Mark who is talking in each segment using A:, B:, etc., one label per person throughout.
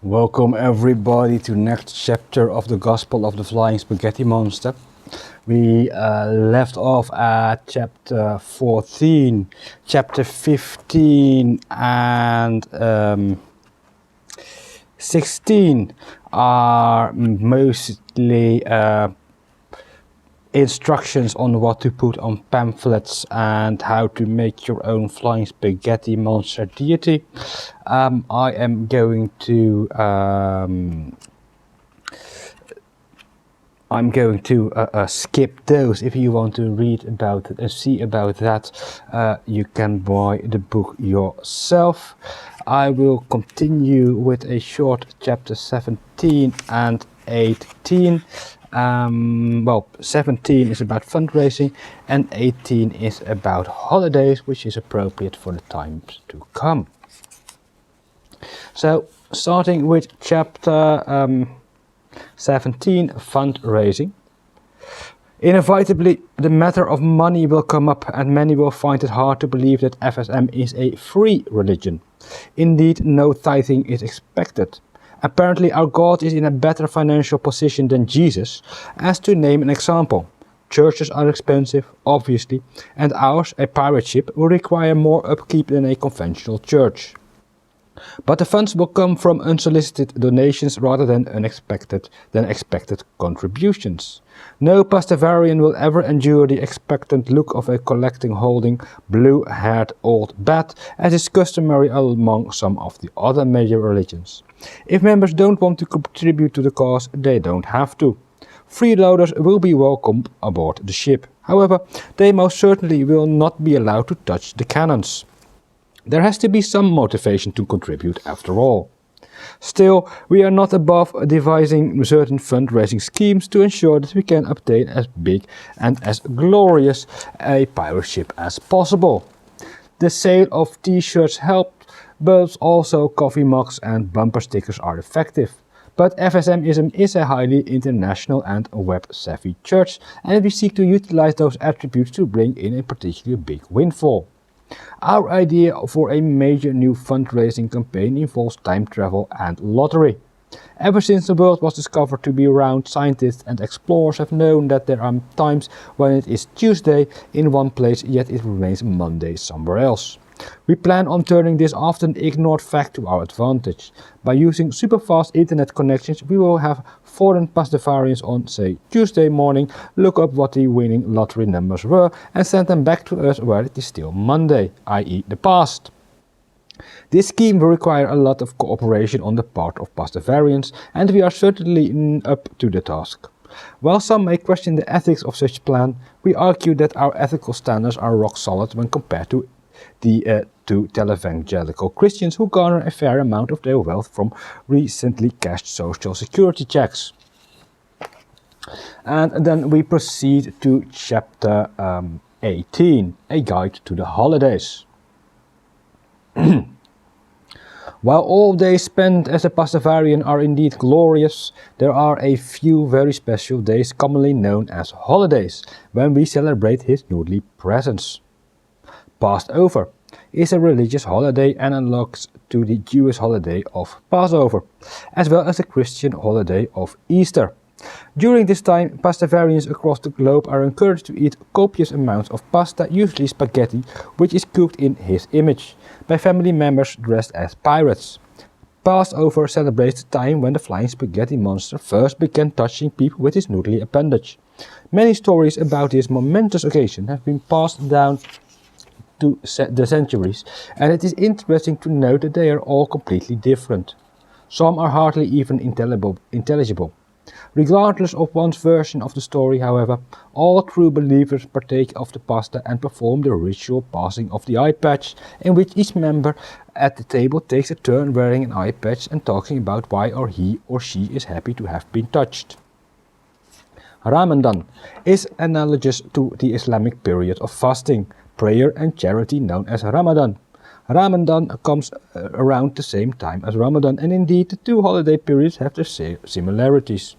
A: Welcome everybody to next chapter of the Gospel of the Flying Spaghetti Monster. We left off at chapter 14, chapter 15 and 16 are mostly instructions on what to put on pamphlets and how to make your own flying spaghetti monster deity. I am going to skip those. If you want to read about it and see about that, you can buy the book yourself. I will continue with a short chapter 17 and 18. 17 is about fundraising and 18 is about holidays, which is appropriate for the times to come. So, starting with chapter 17, fundraising. Inevitably, the matter of money will come up, and many will find it hard to believe that FSM is a free religion. Indeed, no tithing is expected. Apparently, our God is in a better financial position than Jesus, as to name an example. Churches are expensive, obviously, and ours, a pirate ship, will require more upkeep than a conventional church. But the funds will come from unsolicited donations rather than expected contributions. No Pastafarian will ever endure the expectant look of a collecting holding blue-haired old bat, as is customary among some of the other major religions. If members don't want to contribute to the cause, they don't have to. Freeloaders will be welcome aboard the ship. However, they most certainly will not be allowed to touch the cannons. There has to be some motivation to contribute after all. Still, we are not above devising certain fundraising schemes to ensure that we can obtain as big and as glorious a pirate ship as possible. The sale of t-shirts helped, but also coffee mugs and bumper stickers are effective. But FSMism is a highly international and web-savvy church, and we seek to utilize those attributes to bring in a particularly big windfall. Our idea for a major new fundraising campaign involves time travel and lottery. Ever since the world was discovered to be round, scientists and explorers have known that there are times when it is Tuesday in one place, yet it remains Monday somewhere else. We plan on turning this often ignored fact to our advantage. By using super-fast internet connections, we will have foreign Pastafarians on, say, Tuesday morning look up what the winning lottery numbers were and send them back to us where it is still Monday, i.e. the past. This scheme will require a lot of cooperation on the part of Pastafarians, and we are certainly up to the task. While some may question the ethics of such plan, we argue that our ethical standards are rock solid when compared to the two televangelical Christians who garner a fair amount of their wealth from recently cashed social security checks. And then we proceed to chapter 18, a guide to the holidays. While all days spent as a Pastafarian are indeed glorious, there are a few very special days commonly known as holidays, when we celebrate his noodly presence. Passover is a religious holiday analogues to the Jewish holiday of Passover, as well as the Christian holiday of Easter. During this time, Pastafarians across the globe are encouraged to eat copious amounts of pasta, usually spaghetti, which is cooked in his image, by family members dressed as pirates. Passover celebrates the time when the flying spaghetti monster first began touching people with his noodly appendage. Many stories about this momentous occasion have been passed down to the centuries, and it is interesting to note that they are all completely different. Some are hardly even intelligible. Regardless of one's version of the story, however, all true believers partake of the pasta and perform the ritual passing of the eye patch, in which each member at the table takes a turn wearing an eye patch and talking about why he or she is happy to have been touched. Ramadan is analogous to the Islamic period of fasting, prayer and charity known as Ramadan. Ramadan comes around the same time as Ramadan, and indeed the two holiday periods have their similarities.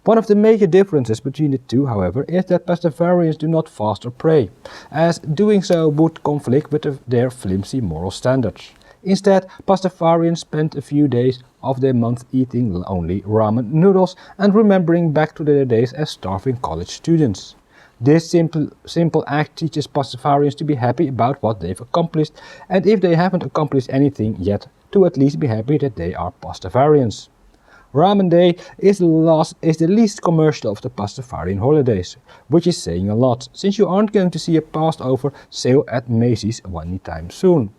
A: One of the major differences between the two, however, is that Pastafarians do not fast or pray, as doing so would conflict with their flimsy moral standards. Instead, Pastafarians spend a few days of their month eating only ramen noodles and remembering back to their days as starving college students. This simple act teaches Pastafarians to be happy about what they've accomplished, and if they haven't accomplished anything yet, to at least be happy that they are Pastafarians. Ramen Day is the least commercial of the Pastafarian holidays, which is saying a lot, since you aren't going to see a Passover sale at Macy's anytime soon.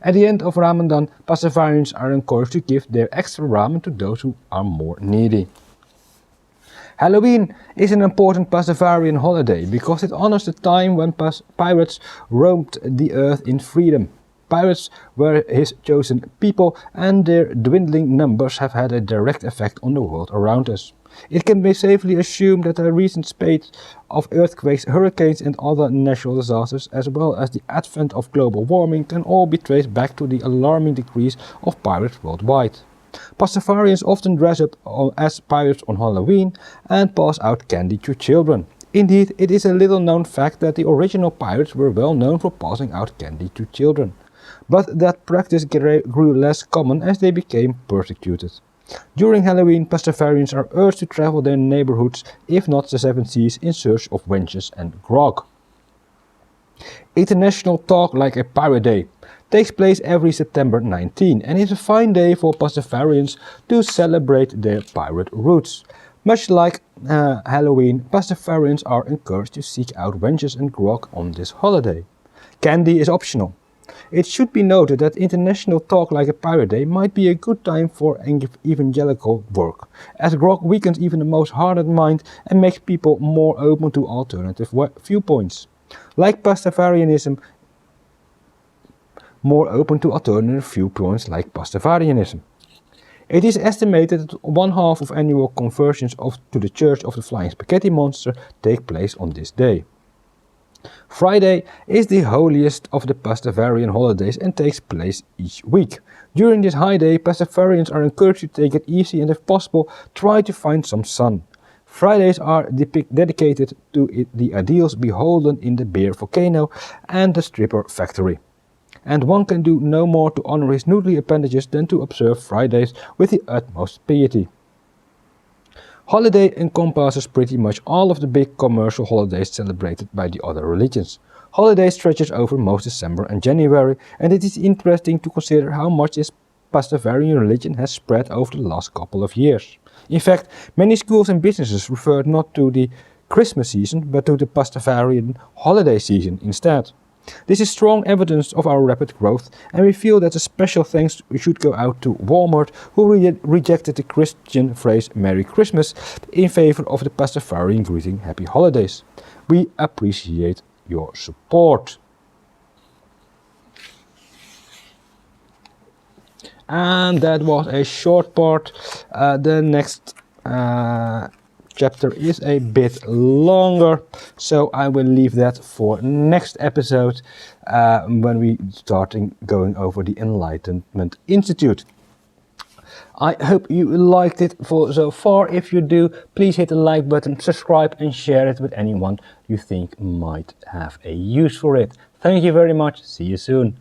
A: At the end of Ramadan, Pastafarians are encouraged to give their extra ramen to those who are more needy. Halloween is an important Pastafarian holiday because it honors the time when pirates roamed the earth in freedom. Pirates were his chosen people, and their dwindling numbers have had a direct effect on the world around us. It can be safely assumed that the recent spate of earthquakes, hurricanes and other natural disasters, as well as the advent of global warming, can all be traced back to the alarming decrease of pirates worldwide. Pastafarians often dress up as pirates on Halloween and pass out candy to children. Indeed, it is a little-known fact that the original pirates were well known for passing out candy to children. But that practice grew less common as they became persecuted. During Halloween, Pastafarians are urged to travel their neighborhoods, if not the seven seas, in search of wenches and grog. International Talk Like a Pirate Day takes place every September 19 and is a fine day for Pastafarians to celebrate their pirate roots. Much like Halloween, Pastafarians are encouraged to seek out wenches and grog on this holiday. Candy is optional. It should be noted that International Talk Like a Pirate Day might be a good time for evangelical work, as grog weakens even the most hardened mind and makes people more open to alternative viewpoints. Like Pastafarianism, more open to alternative viewpoints like Pastafarianism. It is estimated that 1/2 of annual conversions to the Church of the Flying Spaghetti Monster take place on this day. Friday is the holiest of the Pastafarian holidays and takes place each week. During this high day, Pastafarians are encouraged to take it easy and, if possible, try to find some sun. Fridays are dedicated to the ideals beholden in the beer volcano and the stripper factory. And one can do no more to honor his noodly appendages than to observe Fridays with the utmost piety. Holiday encompasses pretty much all of the big commercial holidays celebrated by the other religions. Holiday stretches over most December and January, and it is interesting to consider how much this Pastafarian religion has spread over the last couple of years. In fact, many schools and businesses refer not to the Christmas season, but to the Pastafarian holiday season instead. This is strong evidence of our rapid growth, and we feel that a special thanks should go out to Walmart, who rejected the Christian phrase Merry Christmas in favor of the Pastafarian greeting Happy Holidays. We appreciate your support. And that was a short part. The next chapter is a bit longer, so I will leave that for next episode when we starting going over the Enlightenment Institute. I hope you liked it so far. If you do, please hit the like button, subscribe and share it with anyone you think might have a use for it. Thank you very much. See you soon.